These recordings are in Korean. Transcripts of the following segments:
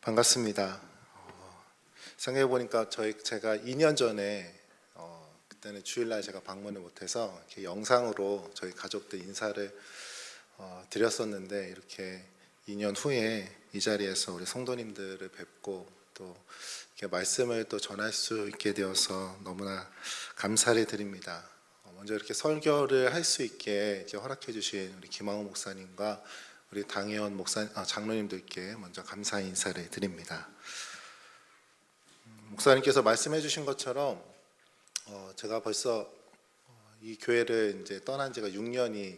반갑습니다. 생각해보니까 제가 2년 전에 그때는 주일날 제가 방문을 못해서 이렇게 영상으로 저희 가족들 인사를 드렸었는데, 이렇게 2년 후에 이 자리에서 우리 성도님들을 뵙고 또 이렇게 말씀을 또 전할 수 있게 되어서 너무나 감사를 드립니다. 먼저 이렇게 설교를 할 수 있게 이제 허락해 주신 우리 김항호 목사님과 우리 당혜원 장로님들께 먼저 감사 인사를 드립니다. 목사님께서 말씀해 주신 것처럼 제가 벌써 이 교회를 이제 떠난 지가 6년이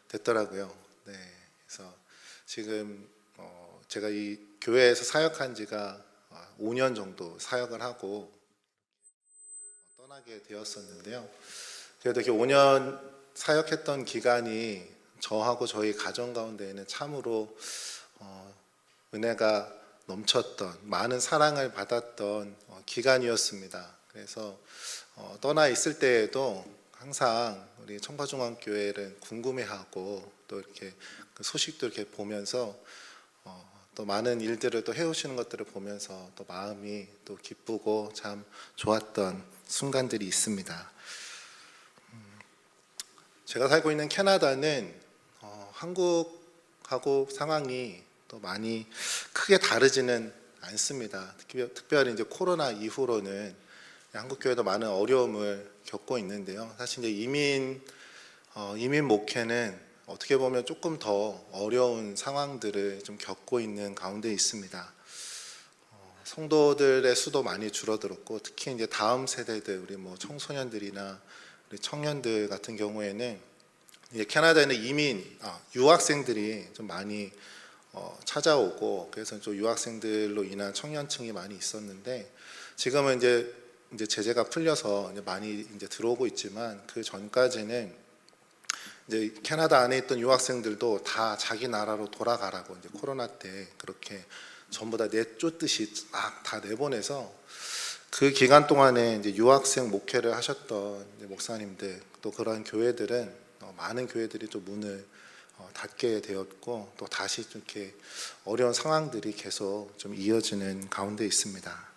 됐더라고요. 네, 그래서 지금 제가 이 교회에서 사역한 지가 5년 정도 사역을 하고 떠나게 되었었는데요. 그래도 이렇게 5년 사역했던 기간이 저하고 저희 가정 가운데에는 참으로 은혜가 넘쳤던, 많은 사랑을 받았던 기간이었습니다. 그래서 떠나 있을 때에도 항상 우리 청파중앙교회를 궁금해하고 또 이렇게 그 소식도 이렇게 보면서 또 많은 일들을 또 해오시는 것들을 보면서 또 마음이 또 기쁘고 참 좋았던 순간들이 있습니다. 제가 살고 있는 캐나다는 한국하고 상황이 또 많이 크게 다르지는 않습니다. 특별히 이제 코로나 이후로는 한국 교회도 많은 어려움을 겪고 있는데요. 사실 이제 이민 목회는 어떻게 보면 조금 더 어려운 상황들을 좀 겪고 있는 가운데 있습니다. 성도들의 수도 많이 줄어들었고, 특히 이제 다음 세대들, 우리 청소년들이나 우리 청년들 같은 경우에는 이제 캐나다에는 유학생들이 좀 많이 찾아오고, 그래서 좀 유학생들로 인한 청년층이 많이 있었는데, 지금은 이제 제재가 풀려서 이제 많이 이제 들어오고 있지만, 그 전까지는 이제 캐나다 안에 있던 유학생들도 다 자기 나라로 돌아가라고 이제 코로나 때 그렇게 전부 다 내쫓듯이 막 다 내보내서, 그 기간 동안에 이제 유학생 목회를 하셨던 이제 목사님들, 또 그런 교회들은 많은 교회들이 좀 문을 닫게 되었고, 또 다시 좀 이렇게 어려운 상황들이 계속 좀 이어지는 가운데 있습니다.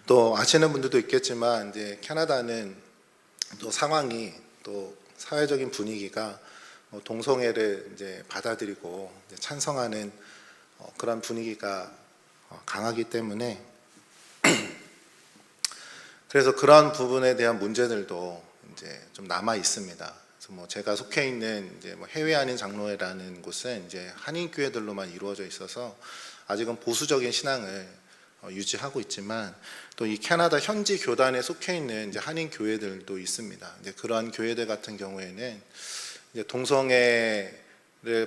또 아시는 분들도 있겠지만, 이제 캐나다는 또 상황이, 또 사회적인 분위기가 동성애를 이제 받아들이고 이제 찬성하는 그런 분위기가 강하기 때문에 그래서 그런 부분에 대한 문제들도 이제 좀 남아 있습니다. 그래서 제가 속해 있는 이제 해외 한인 장로회라는 곳은 이제 한인 교회들로만 이루어져 있어서 아직은 보수적인 신앙을 유지하고 있지만, 또 이 캐나다 현지 교단에 속해 있는 이제 한인 교회들도 있습니다. 이제 그러한 교회들 같은 경우에는 이제 동성애를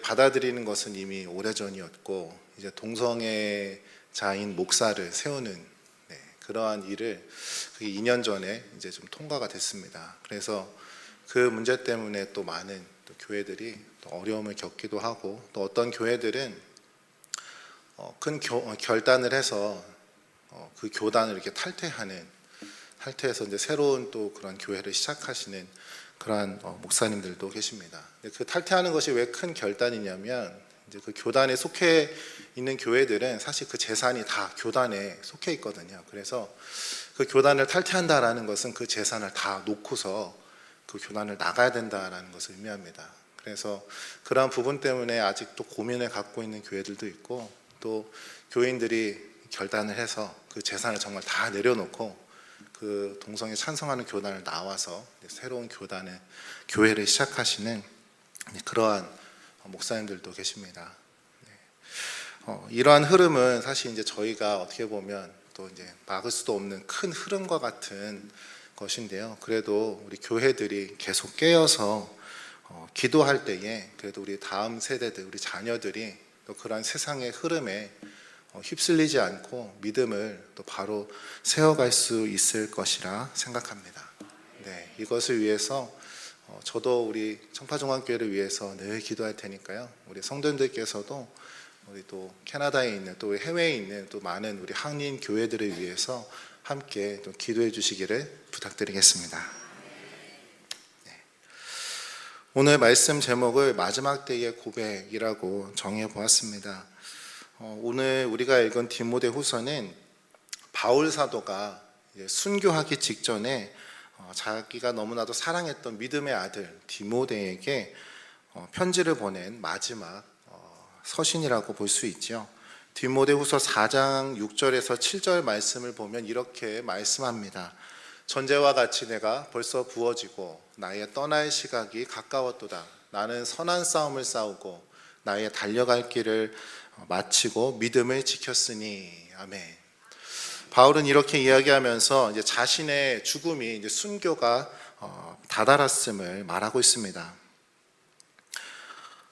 받아들이는 것은 이미 오래전이었고, 이제 동성애자인 목사를 세우는 그러한 일을 그게 2년 전에 이제 좀 통과가 됐습니다. 그래서 그 문제 때문에 또 많은 또 교회들이 또 어려움을 겪기도 하고, 또 어떤 교회들은 큰 결단을 해서 그 교단을 이렇게 탈퇴해서 이제 새로운 또 그런 교회를 시작하시는 그러한 목사님들도 계십니다. 그 탈퇴하는 것이 왜 큰 결단이냐면, 이제 그 교단에 속해 있는 교회들은 사실 그 재산이 다 교단에 속해 있거든요. 그래서 그 교단을 탈퇴한다라는 것은 그 재산을 다 놓고서 그 교단을 나가야 된다라는 것을 의미합니다. 그래서 그러한 부분 때문에 아직도 고민을 갖고 있는 교회들도 있고, 또 교인들이 결단을 해서 그 재산을 정말 다 내려놓고 그 동성애 찬성하는 교단을 나와서 새로운 교회를 시작하시는 그러한 목사님들도 계십니다. 이러한 흐름은 사실 이제 저희가 어떻게 보면 또 이제 막을 수도 없는 큰 흐름과 같은 것인데요. 그래도 우리 교회들이 계속 깨어서 기도할 때에 그래도 우리 다음 세대들, 우리 자녀들이 또 그러한 세상의 흐름에 휩쓸리지 않고 믿음을 또 바로 세워갈 수 있을 것이라 생각합니다. 네, 이것을 위해서 저도 우리 청파중앙교회를 위해서 늘 기도할 테니까요. 우리 성도님들께서도 우리 또 캐나다에 있는, 또 해외에 있는 또 많은 우리 한인 교회들을 위해서 함께 또 기도해 주시기를 부탁드리겠습니다. 네. 오늘 말씀 제목을 마지막 때의 고백이라고 정해 보았습니다. 오늘 우리가 읽은 디모데후서는 바울 사도가 순교하기 직전에 자기가 너무나도 사랑했던 믿음의 아들 디모데에게 편지를 보낸 마지막 서신이라고 볼 수 있죠. 디모데후서 4장 6절에서 7절 말씀을 보면 이렇게 말씀합니다. 전제와 같이 내가 벌써 부어지고 나의 떠날 시각이 가까웠도다. 나는 선한 싸움을 싸우고 나의 달려갈 길을 마치고 믿음을 지켰으니. 아멘. 바울은 이렇게 이야기하면서 이제 자신의 죽음이 이제 순교가 다다랐음을 말하고 있습니다.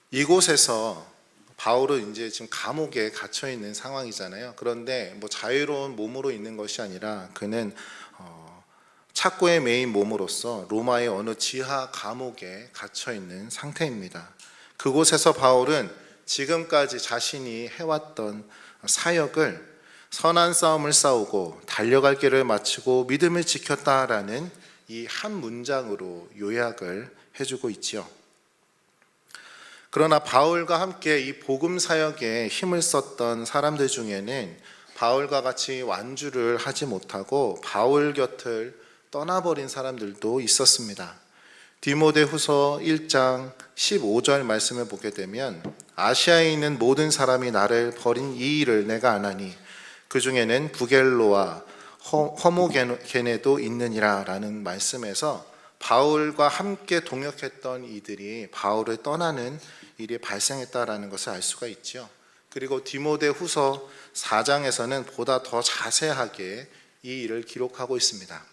이곳에서 바울은 이제 지금 감옥에 갇혀 있는 상황이잖아요. 그런데 자유로운 몸으로 있는 것이 아니라 그는 착고에 매인 몸으로서 로마의 어느 지하 감옥에 갇혀 있는 상태입니다. 그곳에서 바울은 지금까지 자신이 해왔던 사역을 선한 싸움을 싸우고 달려갈 길을 마치고 믿음을 지켰다라는 이 한 문장으로 요약을 해주고 있지요. 그러나 바울과 함께 이 복음 사역에 힘을 썼던 사람들 중에는 바울과 같이 완주를 하지 못하고 바울 곁을 떠나버린 사람들도 있었습니다. 디모데후서 1장 15절 말씀을 보게 되면 아시아에 있는 모든 사람이 나를 버린 이 일을 내가 아나니 그 중에는 부겔로와 허모게네도 있느니라 라는 말씀에서 바울과 함께 동역했던 이들이 바울을 떠나는 일이 발생했다라는 것을 알 수가 있죠. 그리고 디모데후서 4장에서는 보다 더 자세하게 이 일을 기록하고 있습니다.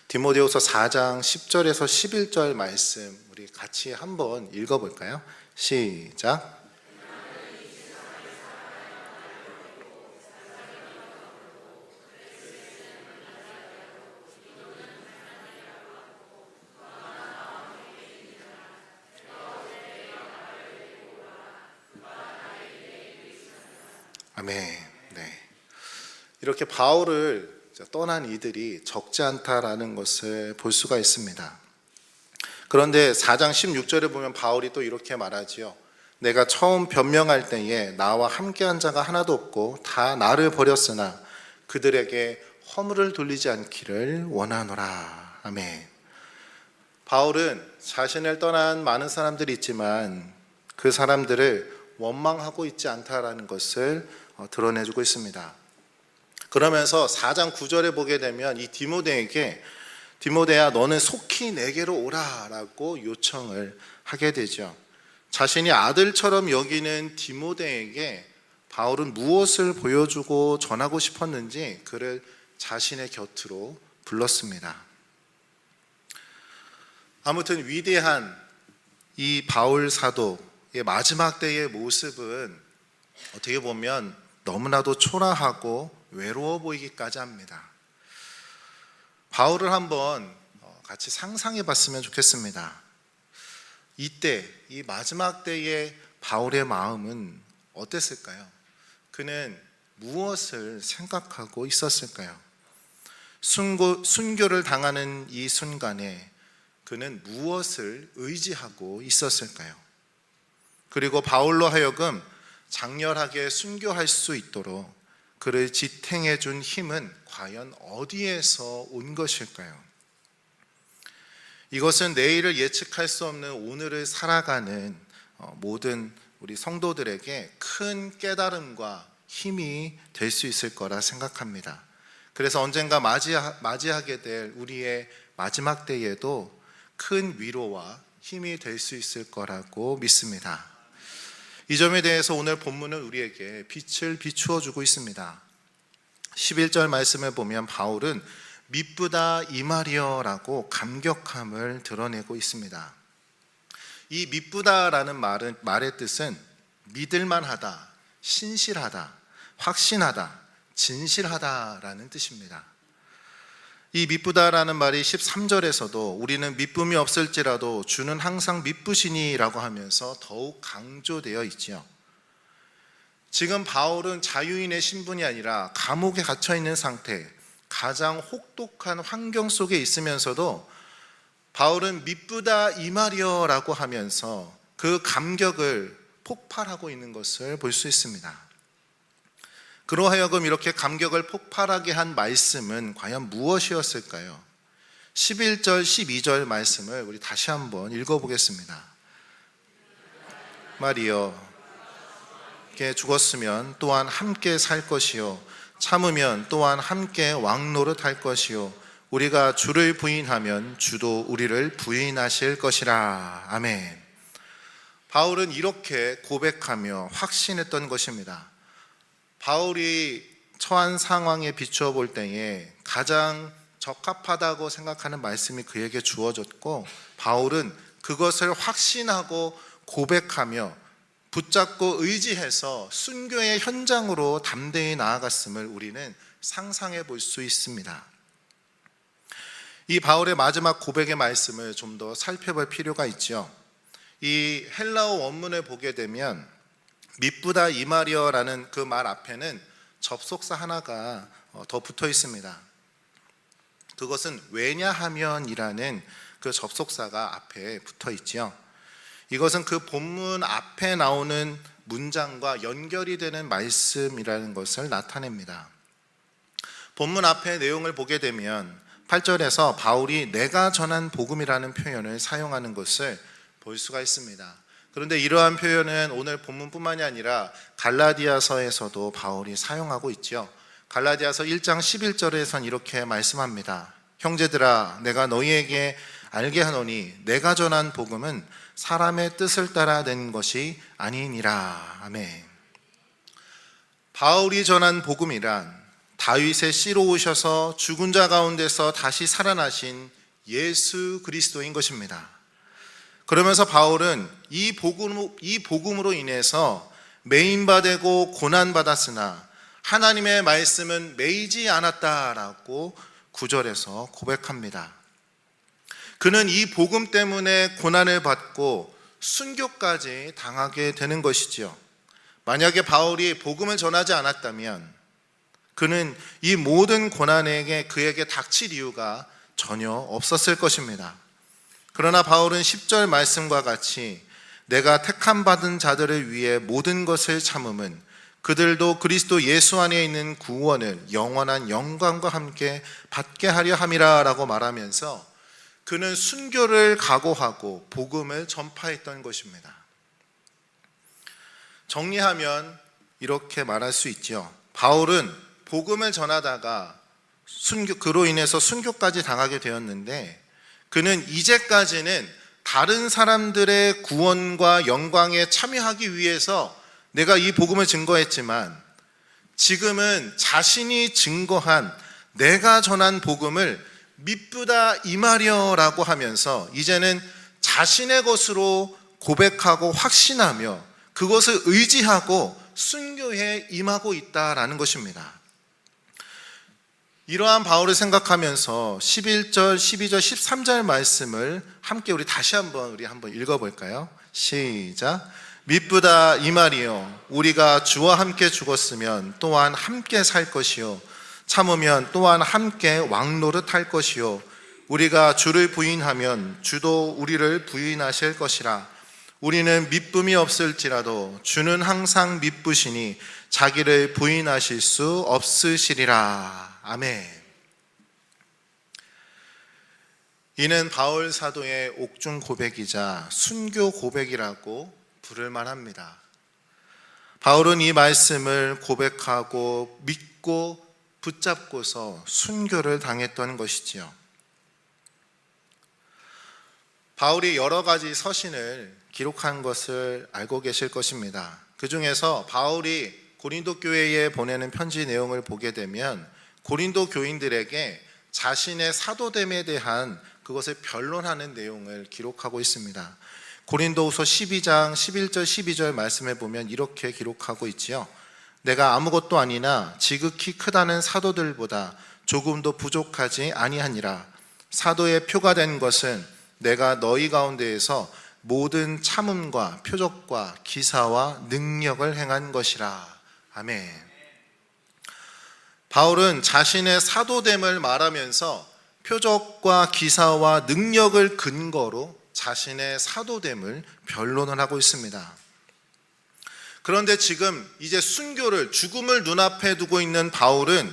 디모데후서 4장 10절에서 11절 말씀 우리 같이 한번 읽어볼까요? 시작. 아멘. 네. 이렇게 바울을 떠난 이들이 적지 않다라는 것을 볼 수가 있습니다. 그런데 4장 16절에 보면 바울이 또 이렇게 말하지요. 내가 처음 변명할 때에 나와 함께한 자가 하나도 없고 다 나를 버렸으나 그들에게 허물을 돌리지 않기를 원하노라. 아멘. 바울은 자신을 떠난 많은 사람들이 있지만 그 사람들을 원망하고 있지 않다라는 것을 드러내주고 있습니다. 그러면서 4장 9절에 보게 되면 이 디모데에게 디모데야 너는 속히 내게로 오라라고 요청을 하게 되죠. 자신이 아들처럼 여기는 디모데에게 바울은 무엇을 보여주고 전하고 싶었는지 그를 자신의 곁으로 불렀습니다. 아무튼 위대한 이 바울 사도의 마지막 때의 모습은 어떻게 보면 너무나도 초라하고 외로워 보이기까지 합니다. 바울을 한번 같이 상상해 봤으면 좋겠습니다. 이때 이 마지막 때의 바울의 마음은 어땠을까요? 그는 무엇을 생각하고 있었을까요? 순교를 당하는 이 순간에 그는 무엇을 의지하고 있었을까요? 그리고 바울로 하여금 장렬하게 순교할 수 있도록 그를 지탱해 준 힘은 과연 어디에서 온 것일까요? 이것은 내일을 예측할 수 없는 오늘을 살아가는 모든 우리 성도들에게 큰 깨달음과 힘이 될 수 있을 거라 생각합니다. 그래서 언젠가 맞이하게 될 우리의 마지막 때에도 큰 위로와 힘이 될 수 있을 거라고 믿습니다. 이 점에 대해서 오늘 본문은 우리에게 빛을 비추어 주고 있습니다. 11절 말씀을 보면 바울은 미쁘다 이 말이여라고 감격함을 드러내고 있습니다. 이 미쁘다라는 말의 뜻은 믿을만하다, 신실하다, 확신하다, 진실하다라는 뜻입니다. 이 미쁘다라는 말이 13절에서도 우리는 미쁨이 없을지라도 주는 항상 미쁘시니라고 하면서 더욱 강조되어 있지요. 지금 바울은 자유인의 신분이 아니라 감옥에 갇혀 있는 상태, 가장 혹독한 환경 속에 있으면서도 바울은 미쁘다 이 말이여라고 하면서 그 감격을 폭발하고 있는 것을 볼 수 있습니다. 그러하여금 이렇게 감격을 폭발하게 한 말씀은 과연 무엇이었을까요? 11절, 12절 말씀을 우리 다시 한번 읽어보겠습니다. 말이여, 함께 죽었으면 또한 함께 살 것이요, 참으면 또한 함께 왕노릇할 것이요, 우리가 주를 부인하면 주도 우리를 부인하실 것이라. 아멘. 바울은 이렇게 고백하며 확신했던 것입니다. 바울이 처한 상황에 비추어 볼 때에 가장 적합하다고 생각하는 말씀이 그에게 주어졌고, 바울은 그것을 확신하고 고백하며 붙잡고 의지해서 순교의 현장으로 담대히 나아갔음을 우리는 상상해 볼 수 있습니다. 이 바울의 마지막 고백의 말씀을 좀 더 살펴볼 필요가 있죠. 이 헬라어 원문을 보게 되면 미쁘다 이마리어라는 그 말 앞에는 접속사 하나가 더 붙어 있습니다. 그것은 왜냐하면이라는 그 접속사가 앞에 붙어 있죠. 이것은 그 본문 앞에 나오는 문장과 연결이 되는 말씀이라는 것을 나타냅니다. 본문 앞의 내용을 보게 되면 8절에서 바울이 내가 전한 복음이라는 표현을 사용하는 것을 볼 수가 있습니다. 그런데 이러한 표현은 오늘 본문뿐만이 아니라 갈라디아서에서도 바울이 사용하고 있죠. 갈라디아서 1장 11절에선 이렇게 말씀합니다. 형제들아, 내가 너희에게 알게 하노니 내가 전한 복음은 사람의 뜻을 따라 낸 것이 아니니라. 아멘. 바울이 전한 복음이란 다윗의 씨로 오셔서 죽은 자 가운데서 다시 살아나신 예수 그리스도인 것입니다. 그러면서 바울은 이 복음으로 인해서 매인받고 고난받았으나 하나님의 말씀은 매이지 않았다라고 9절에서 고백합니다. 그는 이 복음 때문에 고난을 받고 순교까지 당하게 되는 것이지요. 만약에 바울이 복음을 전하지 않았다면 그는 이 모든 고난에게 그에게 닥칠 이유가 전혀 없었을 것입니다. 그러나 바울은 10절 말씀과 같이 내가 택함 받은 자들을 위해 모든 것을 참음은 그들도 그리스도 예수 안에 있는 구원을 영원한 영광과 함께 받게 하려 함이라 라고 말하면서 그는 순교를 각오하고 복음을 전파했던 것입니다. 정리하면 이렇게 말할 수 있죠. 바울은 복음을 전하다가 그로 인해서 순교까지 당하게 되었는데 그는 이제까지는 다른 사람들의 구원과 영광에 참여하기 위해서 내가 이 복음을 증거했지만 지금은 자신이 증거한 내가 전한 복음을 미쁘다 이마려라고 하면서 이제는 자신의 것으로 고백하고 확신하며 그것을 의지하고 순교에 임하고 있다라는 것입니다. 이러한 바울을 생각하면서 11절, 12절, 13절 말씀을 함께 우리 다시 한번 읽어볼까요? 시작. 미쁘다 이 말이요, 우리가 주와 함께 죽었으면 또한 함께 살 것이요, 참으면 또한 함께 왕노릇할 것이요, 우리가 주를 부인하면 주도 우리를 부인하실 것이라. 우리는 미쁨이 없을지라도 주는 항상 미쁘시니 자기를 부인하실 수 없으시리라. 아멘. 이는 바울 사도의 옥중 고백이자 순교 고백이라고 부를 만합니다. 바울은 이 말씀을 고백하고 믿고 붙잡고서 순교를 당했던 것이지요. 바울이 여러 가지 서신을 기록한 것을 알고 계실 것입니다. 그 중에서 바울이 고린도 교회에 보내는 편지 내용을 보게 되면 고린도 교인들에게 자신의 사도됨에 대한 그것을 변론하는 내용을 기록하고 있습니다. 고린도후서 12장 11절 12절 말씀에 보면 이렇게 기록하고 있지요. 내가 아무것도 아니나 지극히 크다는 사도들보다 조금도 부족하지 아니하니라. 사도의 표가 된 것은 내가 너희 가운데에서 모든 참음과 표적과 기사와 능력을 행한 것이라. 아멘. 바울은 자신의 사도됨을 말하면서 표적과 기사와 능력을 근거로 자신의 사도됨을 변론을 하고 있습니다. 그런데 지금 이제 순교를, 죽음을 눈앞에 두고 있는 바울은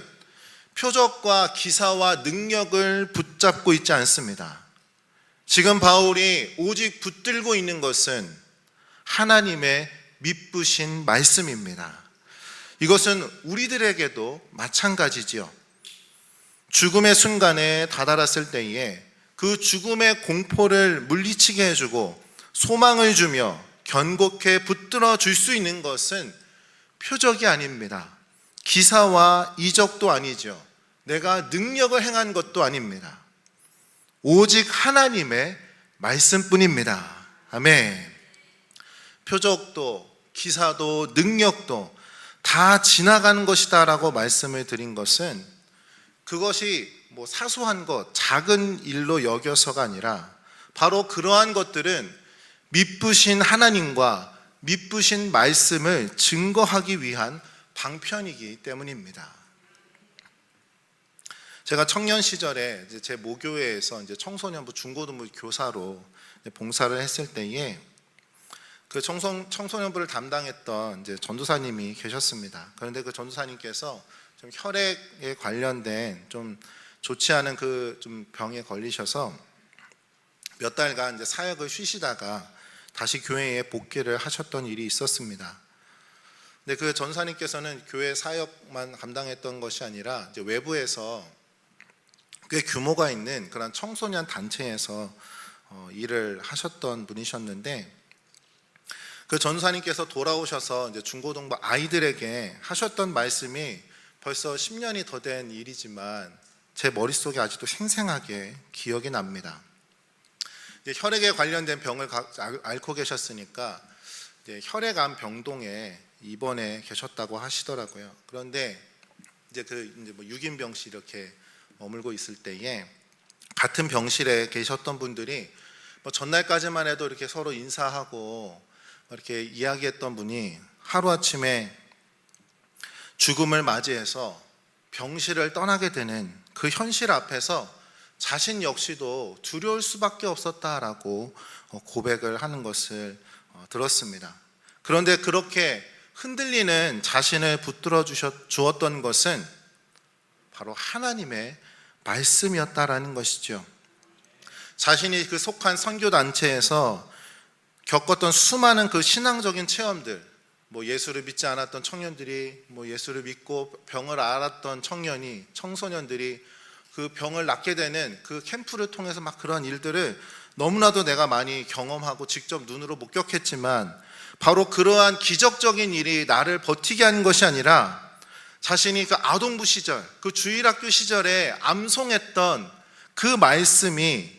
표적과 기사와 능력을 붙잡고 있지 않습니다. 지금 바울이 오직 붙들고 있는 것은 하나님의 미쁘신 말씀입니다. 이것은 우리들에게도 마찬가지지요. 죽음의 순간에 다다랐을 때에 그 죽음의 공포를 물리치게 해주고 소망을 주며 견고케 붙들어 줄 수 있는 것은 표적이 아닙니다. 기사와 이적도 아니죠. 내가 능력을 행한 것도 아닙니다. 오직 하나님의 말씀뿐입니다. 아멘. 표적도 기사도 능력도 다 지나가는 것이다 라고 말씀을 드린 것은 그것이 사소한 것, 작은 일로 여겨서가 아니라 바로 그러한 것들은 미쁘신 하나님과 미쁘신 말씀을 증거하기 위한 방편이기 때문입니다. 제가 청년 시절에 제 모교회에서 청소년부 중고등부 교사로 봉사를 했을 때에 그 청소년부를 담당했던 전도사님이 계셨습니다. 그런데 그 전도사님께서 좀 혈액에 관련된 좀 좋지 않은 좀 병에 걸리셔서 몇 달간 사역을 쉬시다가 다시 교회에 복귀를 하셨던 일이 있었습니다. 근데 그 전사님께서는 교회 사역만 감당했던 것이 아니라 외부에서 꽤 규모가 있는 그런 청소년 단체에서 일을 하셨던 분이셨는데 그 전사님께서 돌아오셔서 중고등부 아이들에게 하셨던 말씀이 벌써 10년이 더 된 일이지만 제 머릿속에 아직도 생생하게 기억이 납니다. 혈액에 관련된 병을 앓고 계셨으니까 혈액암 병동에 입원해 계셨다고 하시더라고요. 그런데 그 6인 병실 이렇게 머물고 있을 때에 같은 병실에 계셨던 분들이 전날까지만 해도 이렇게 서로 인사하고 이렇게 이야기했던 분이 하루아침에 죽음을 맞이해서 병실을 떠나게 되는 그 현실 앞에서 자신 역시도 두려울 수밖에 없었다라고 고백을 하는 것을 들었습니다. 그런데 그렇게 흔들리는 자신을 붙들어 주었던 것은 바로 하나님의 말씀이었다라는 것이죠. 자신이 그 속한 선교단체에서 겪었던 수많은 그 신앙적인 체험들, 예수를 믿지 않았던 청년들이 예수를 믿고 병을 앓았던 청소년들이 그 병을 낫게 되는 그 캠프를 통해서 그런 일들을 너무나도 내가 많이 경험하고 직접 눈으로 목격했지만 바로 그러한 기적적인 일이 나를 버티게 하는 것이 아니라 자신이 그 아동부 시절, 그 주일학교 시절에 암송했던 그 말씀이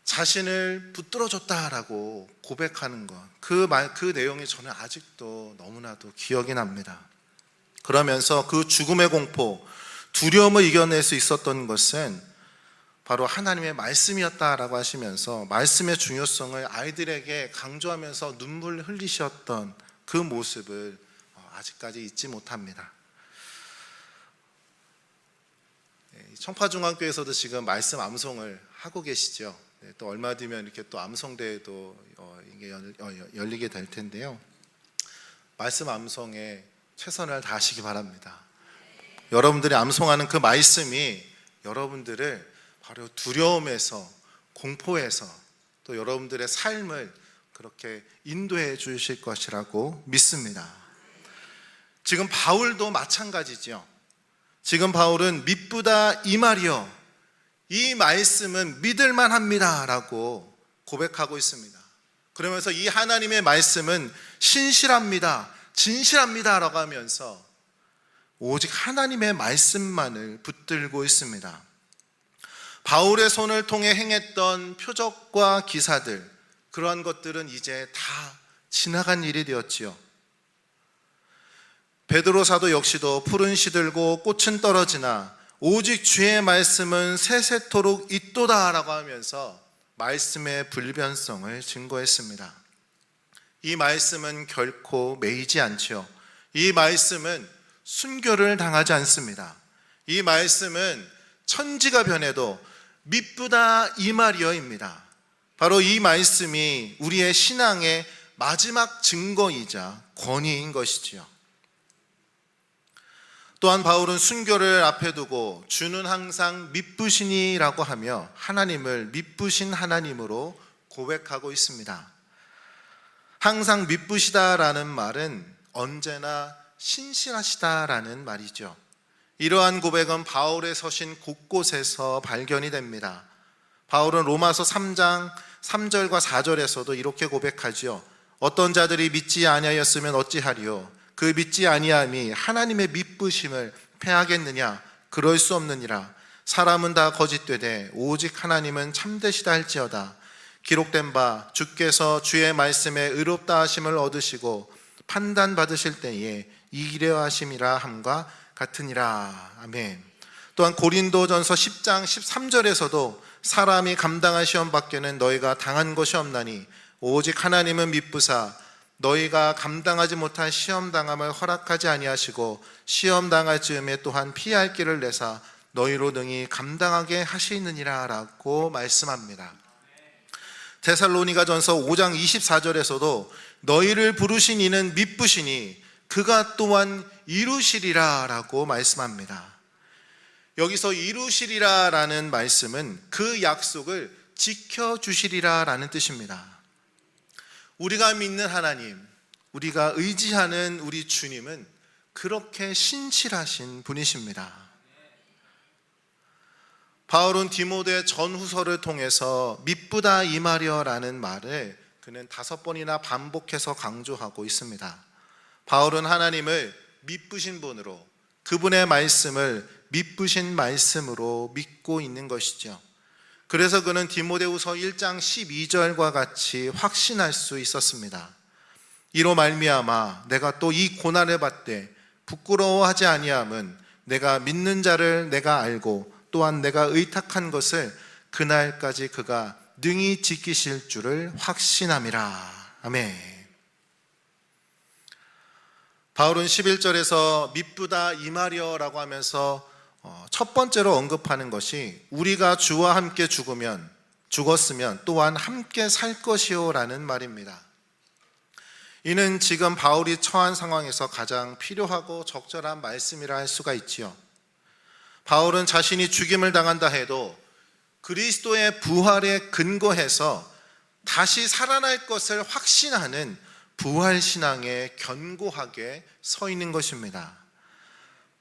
자신을 붙들어줬다라고 고백하는 것, 그 내용이 저는 아직도 너무나도 기억이 납니다. 그러면서 그 죽음의 공포, 두려움을 이겨낼 수 있었던 것은 바로 하나님의 말씀이었다라고 하시면서 말씀의 중요성을 아이들에게 강조하면서 눈물 흘리셨던 그 모습을 아직까지 잊지 못합니다. 청파중학교에서도 지금 말씀 암송을 하고 계시죠. 또 얼마 뒤면 이렇게 또 암송대회도 열리게 될 텐데요. 말씀 암송에 최선을 다하시기 바랍니다. 여러분들이 암송하는 그 말씀이 여러분들을 바로 두려움에서, 공포에서 또 여러분들의 삶을 그렇게 인도해 주실 것이라고 믿습니다. 지금 바울도 마찬가지죠. 지금 바울은 미쁘다 이 말이요, 이 말씀은 믿을만 합니다 라고 고백하고 있습니다. 그러면서 이 하나님의 말씀은 신실합니다, 진실합니다 라고 하면서 오직 하나님의 말씀만을 붙들고 있습니다. 바울의 손을 통해 행했던 표적과 기사들, 그러한 것들은 이제 다 지나간 일이 되었지요. 베드로 사도 역시도 푸른 시들고 꽃은 떨어지나 오직 주의 말씀은 세세토록 있도다 라고 하면서 말씀의 불변성을 증거했습니다. 이 말씀은 결코 매이지 않죠. 이 말씀은 순교를 당하지 않습니다. 이 말씀은 천지가 변해도 미쁘다 이 말이여입니다. 바로 이 말씀이 우리의 신앙의 마지막 증거이자 권위인 것이지요. 또한 바울은 순교를 앞에 두고 주는 항상 미쁘시니라고 하며 하나님을 미쁘신 하나님으로 고백하고 있습니다. 항상 미쁘시다라는 말은 언제나 신실하시다라는 말이죠. 이러한 고백은 바울의 서신 곳곳에서 발견이 됩니다. 바울은 로마서 3장 3절과 4절에서도 이렇게 고백하지요. 어떤 자들이 믿지 아니하였으면 어찌하리요? 그 믿지 아니함이 하나님의 미쁘심을 패하겠느냐? 그럴 수 없느니라. 사람은 다 거짓되되 오직 하나님은 참되시다 할지어다. 기록된 바 주께서 주의 말씀에 의롭다 하심을 얻으시고 판단받으실 때에 이기려 하심이라 함과 같으니라. 아멘. 또한 고린도전서 10장 13절에서도 사람이 감당할 시험 밖에는 너희가 당한 것이 없나니 오직 하나님은 미쁘사 너희가 감당하지 못할 시험 당함을 허락하지 아니하시고 시험 당할 즈음에 또한 피할 길을 내사 너희로 능히 감당하게 하시느니라 라고 말씀합니다. 데살로니가전서 5장 24절에서도 너희를 부르신 이는 미쁘시니 그가 또한 이루시리라 라고 말씀합니다. 여기서 이루시리라 라는 말씀은 그 약속을 지켜주시리라 라는 뜻입니다. 우리가 믿는 하나님, 우리가 의지하는 우리 주님은 그렇게 신실하신 분이십니다. 바울은 디모데 전후서를 통해서 미쁘다 임하려라는 말을 그는 5번이나 반복해서 강조하고 있습니다. 바울은 하나님을 미쁘신 분으로, 그분의 말씀을 미쁘신 말씀으로 믿고 있는 것이죠. 그래서 그는 디모데후서 1장 12절과 같이 확신할 수 있었습니다. 이로 말미암아 내가 또 이 고난을 받되 부끄러워하지 아니함은 내가 믿는 자를 내가 알고 또한 내가 의탁한 것을 그날까지 그가 능히 지키실 줄을 확신함이라. 아멘. 바울은 11절에서 미쁘다 임하려라고 하면서 첫 번째로 언급하는 것이 우리가 주와 함께 죽었으면 또한 함께 살 것이요라는 말입니다. 이는 지금 바울이 처한 상황에서 가장 필요하고 적절한 말씀이라 할 수가 있지요. 바울은 자신이 죽임을 당한다 해도 그리스도의 부활에 근거해서 다시 살아날 것을 확신하는 부활신앙에 견고하게 서 있는 것입니다.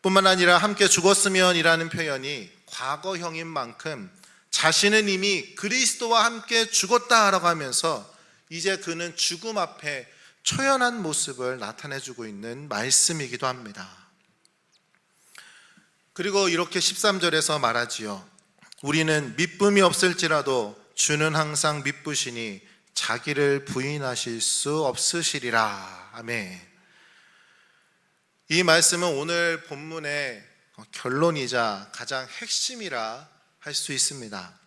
뿐만 아니라 함께 죽었으면이라는 표현이 과거형인 만큼 자신은 이미 그리스도와 함께 죽었다라고 하면서 이제 그는 죽음 앞에 초연한 모습을 나타내주고 있는 말씀이기도 합니다. 그리고 이렇게 13절에서 말하지요. 우리는 미쁨이 없을지라도 주는 항상 미쁘시니 자기를 부인하실 수 없으시리라. 아멘. 이 말씀은 오늘 본문의 결론이자 가장 핵심이라 할 수 있습니다.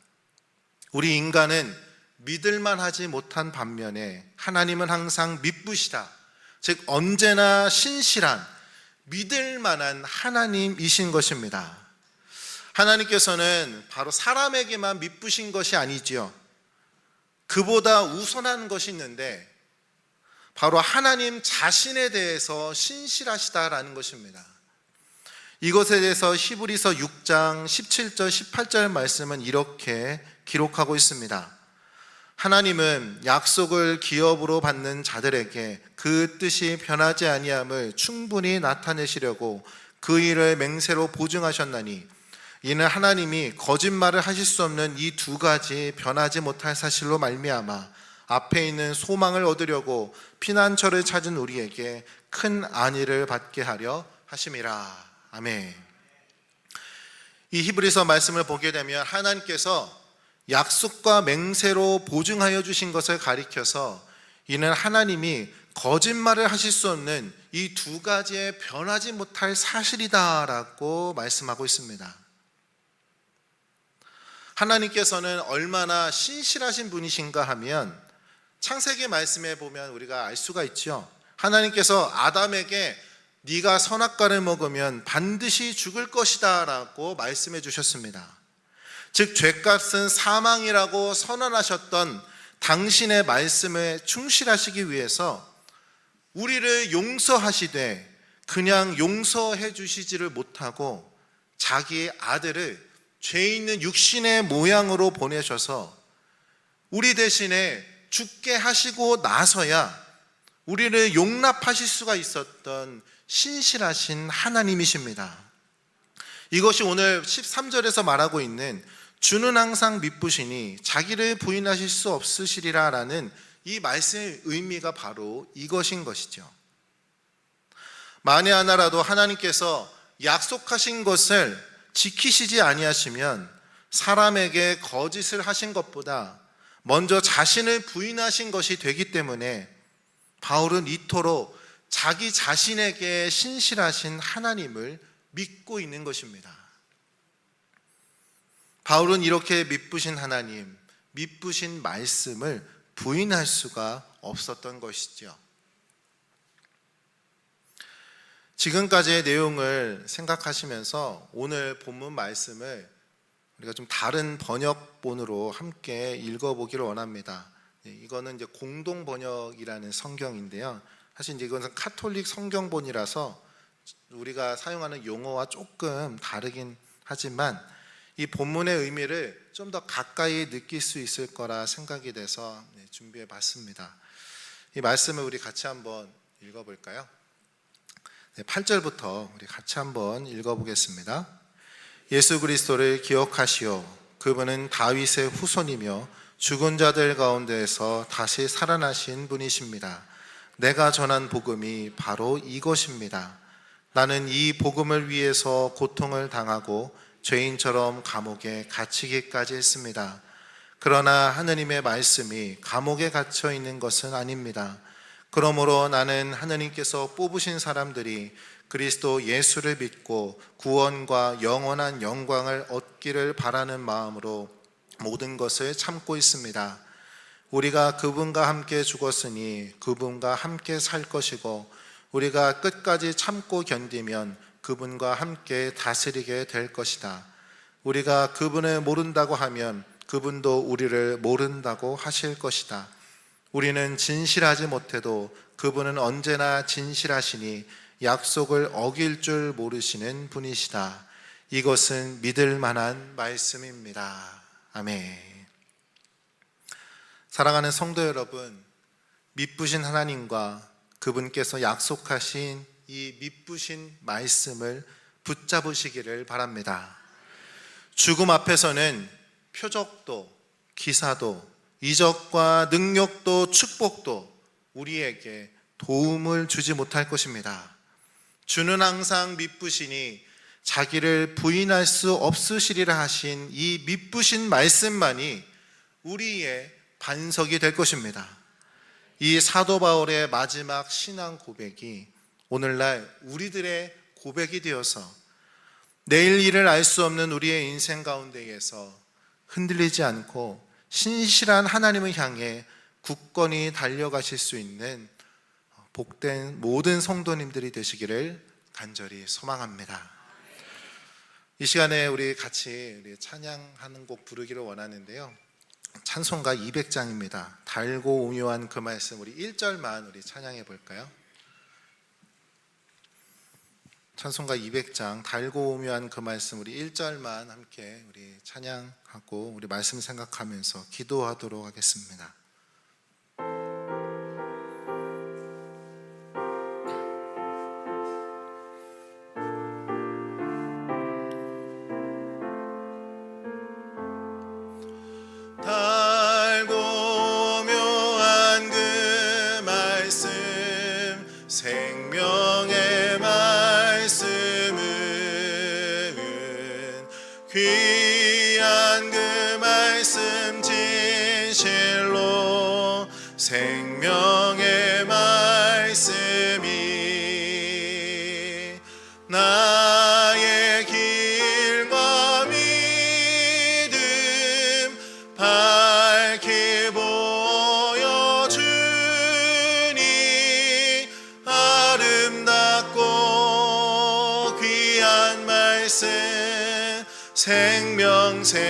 우리 인간은 믿을만 하지 못한 반면에 하나님은 항상 미쁘시다. 즉 언제나 신실한 믿을 만한 하나님이신 것입니다. 하나님께서는 바로 사람에게만 미쁘신 것이 아니지요. 그보다 우선한 것이 있는데 바로 하나님 자신에 대해서 신실하시다라는 것입니다. 이것에 대해서 히브리서 6장 17절 18절 말씀은 이렇게 기록하고 있습니다. 하나님은 약속을 기업으로 받는 자들에게 그 뜻이 변하지 아니함을 충분히 나타내시려고 그 일을 맹세로 보증하셨나니 이는 하나님이 거짓말을 하실 수 없는 이 두 가지 변하지 못할 사실로 말미암아 앞에 있는 소망을 얻으려고 피난처를 찾은 우리에게 큰 안위를 받게 하려 하심이라. 아멘. 이 히브리서 말씀을 보게 되면 하나님께서 약속과 맹세로 보증하여 주신 것을 가리켜서 이는 하나님이 거짓말을 하실 수 없는 이 두 가지의 변하지 못할 사실이다라고 말씀하고 있습니다. 하나님께서는 얼마나 신실하신 분이신가 하면 창세기 말씀에 보면 우리가 알 수가 있죠. 하나님께서 아담에게 네가 선악과를 먹으면 반드시 죽을 것이다 라고 말씀해 주셨습니다. 즉 죄값은 사망이라고 선언하셨던 당신의 말씀에 충실하시기 위해서 우리를 용서하시되 그냥 용서해 주시지를 못하고 자기의 아들을 죄 있는 육신의 모양으로 보내셔서 우리 대신에 죽게 하시고 나서야 우리를 용납하실 수가 있었던 신실하신 하나님이십니다. 이것이 오늘 13절에서 말하고 있는 주는 항상 미쁘시니 자기를 부인하실 수 없으시리라 라는 이 말씀의 의미가 바로 이것인 것이죠. 만에 하나라도 하나님께서 약속하신 것을 지키시지 아니하시면 사람에게 거짓을 하신 것보다 먼저 자신을 부인하신 것이 되기 때문에 바울은 이토록 자기 자신에게 신실하신 하나님을 믿고 있는 것입니다. 바울은 이렇게 미쁘신 하나님, 미쁘신 말씀을 부인할 수가 없었던 것이죠. 지금까지의 내용을 생각하시면서 오늘 본문 말씀을 우리가 좀 다른 번역본으로 함께 읽어보기를 원합니다. 이거는 이제 공동 번역이라는 성경인데요. 사실 이제 이것은 카톨릭 성경본이라서 우리가 사용하는 용어와 조금 다르긴 하지만 이 본문의 의미를 좀 더 가까이 느낄 수 있을 거라 생각이 돼서 준비해 봤습니다. 이 말씀을 우리 같이 한번 읽어볼까요? 8절부터 우리 같이 한번 읽어보겠습니다. 예수 그리스도를 기억하시오. 그분은 다윗의 후손이며 죽은 자들 가운데에서 다시 살아나신 분이십니다. 내가 전한 복음이 바로 이것입니다. 나는 이 복음을 위해서 고통을 당하고 죄인처럼 감옥에 갇히기까지 했습니다. 그러나 하느님의 말씀이 감옥에 갇혀 있는 것은 아닙니다. 그러므로 나는 하느님께서 뽑으신 사람들이 그리스도 예수를 믿고 구원과 영원한 영광을 얻기를 바라는 마음으로 모든 것을 참고 있습니다. 우리가 그분과 함께 죽었으니 그분과 함께 살 것이고 우리가 끝까지 참고 견디면 그분과 함께 다스리게 될 것이다. 우리가 그분을 모른다고 하면 그분도 우리를 모른다고 하실 것이다. 우리는 진실하지 못해도 그분은 언제나 진실하시니 약속을 어길 줄 모르시는 분이시다. 이것은 믿을 만한 말씀입니다. 아멘. 사랑하는 성도 여러분, 미쁘신 하나님과 그분께서 약속하신 이 미쁘신 말씀을 붙잡으시기를 바랍니다. 죽음 앞에서는 표적도, 기사도, 이적과 능력도, 축복도 우리에게 도움을 주지 못할 것입니다. 주는 항상 미쁘시니 자기를 부인할 수 없으시리라 하신 이 미쁘신 말씀만이 우리의 반석이 될 것입니다. 이 사도 바울의 마지막 신앙 고백이 오늘날 우리들의 고백이 되어서 내일 일을 알 수 없는 우리의 인생 가운데에서 흔들리지 않고 신실한 하나님을 향해 굳건히 달려가실 수 있는 복된 모든 성도님들이 되시기를 간절히 소망합니다. 이 시간에 우리 같이 찬양하는 곡 부르기를 원하는데요. 찬송가 200장입니다. 달고 오묘한 그 말씀, 우리 1절만 우리 찬양해 볼까요? 찬송가 200장 달고 오묘한 그 말씀, 우리 1절만 함께 우리 찬양하고 우리 말씀 생각하면서 기도하도록 하겠습니다. 달고 오묘한 그 말씀, 생명의 말씀은 귀한 그 말씀 진실로 생명의 말씀이 나의 길과 믿음 밝히 보여주니 아름답고 귀한 말씀 생명샘이로다.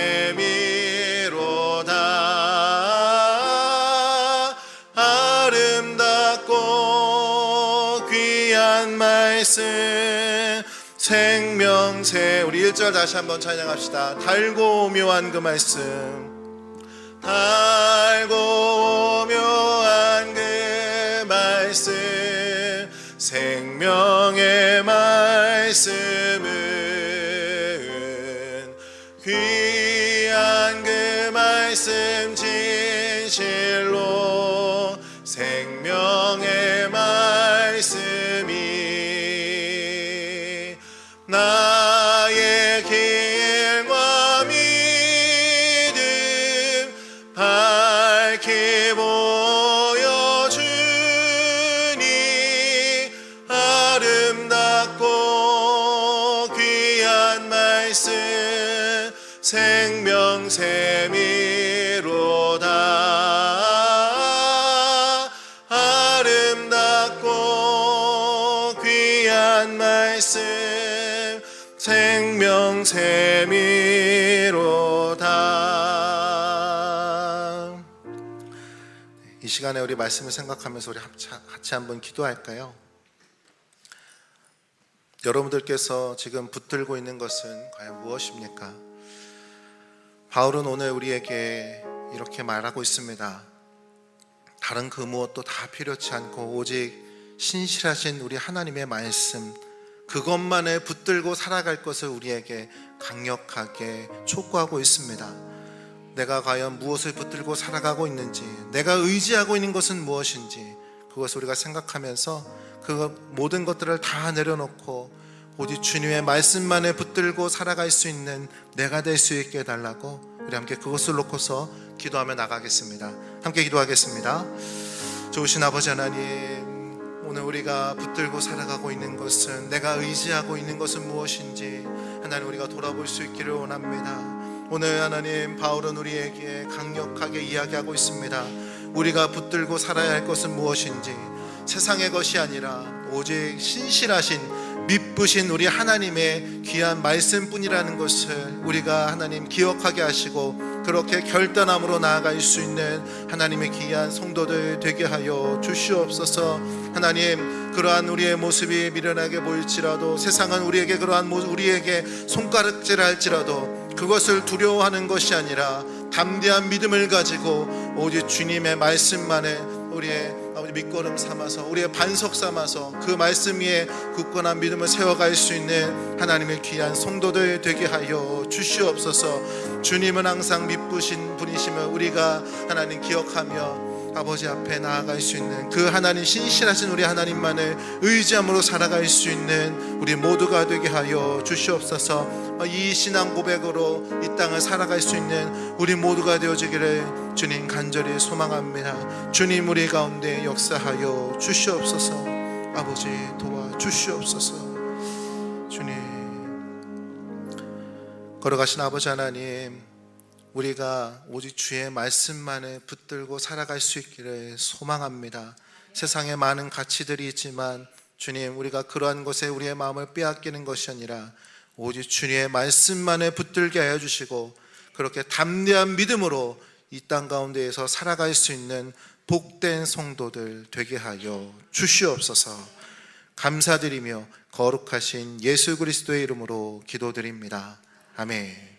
귀한 말씀 생명새. 우리 1절 다시 한번 찬양합시다. 달고 묘한 그 말씀, 달고 묘한 그 말씀, 생명의 말씀은 귀한 그 말씀 진실로 생명의 말씀이 나의 길과 믿음 밝히 보여주니 아름답고 귀한 말씀 생명샘이로다. 아름답고 귀한 말씀 생명샘이로다. 이 시간에 우리 말씀을 생각하면서 우리 같이 한번 기도할까요? 여러분들께서 지금 붙들고 있는 것은 과연 무엇입니까? 바울은 오늘 우리에게 이렇게 말하고 있습니다. 다른 그 무엇도 다 필요치 않고 오직 신실하신 우리 하나님의 말씀, 그것만을 붙들고 살아갈 것을 우리에게 강력하게 촉구하고 있습니다. 내가 과연 무엇을 붙들고 살아가고 있는지, 내가 의지하고 있는 것은 무엇인지, 그것을 우리가 생각하면서 그 모든 것들을 다 내려놓고 오직 주님의 말씀만을 붙들고 살아갈 수 있는 내가 될 수 있게 해달라고 우리 함께 그것을 놓고서 기도하며 나가겠습니다. 함께 기도하겠습니다. 좋으신 아버지 하나님, 오늘 우리가 붙들고 살아가고 있는 것은, 내가 의지하고 있는 것은 무엇인지 하나님 우리가 돌아볼 수 있기를 원합니다. 오늘 하나님, 바울은 우리에게 강력하게 이야기하고 있습니다. 우리가 붙들고 살아야 할 것은 무엇인지, 세상의 것이 아니라 오직 신실하신 믿으신 우리 하나님의 귀한 말씀뿐이라는 것을 우리가 하나님 기억하게 하시고 그렇게 결단함으로 나아갈 수 있는 하나님의 귀한 성도들 되게 하여 주시옵소서. 하나님, 그러한 우리의 모습이 미련하게 보일지라도, 세상은 우리에게 그러한 우리에게 손가락질 할지라도 그것을 두려워하는 것이 아니라 담대한 믿음을 가지고 오직 주님의 말씀만을 우리의 밑거름 삼아서, 우리의 반석 삼아서 그 말씀 위에 굳건한 믿음을 세워갈 수 있는 하나님의 귀한 성도들 되게 하여 주시옵소서. 주님은 항상 믿으신 분이시며 우리가 하나님 기억하며 아버지 앞에 나아갈 수 있는 그 하나님, 신실하신 우리 하나님만을 의지함으로 살아갈 수 있는 우리 모두가 되게 하여 주시옵소서. 이 신앙 고백으로 이 땅을 살아갈 수 있는 우리 모두가 되어지기를 주님 간절히 소망합니다. 주님, 우리 가운데 역사하여 주시옵소서. 아버지 도와주시옵소서. 주님, 걸어가신 아버지 하나님, 우리가 오직 주의 말씀만을 붙들고 살아갈 수 있기를 소망합니다. 세상에 많은 가치들이 있지만 주님, 우리가 그러한 것에 우리의 마음을 빼앗기는 것이 아니라 오직 주님의 말씀만을 붙들게 하여 주시고 그렇게 담대한 믿음으로 이 땅 가운데에서 살아갈 수 있는 복된 성도들 되게 하여 주시옵소서. 감사드리며 거룩하신 예수 그리스도의 이름으로 기도드립니다. 아멘.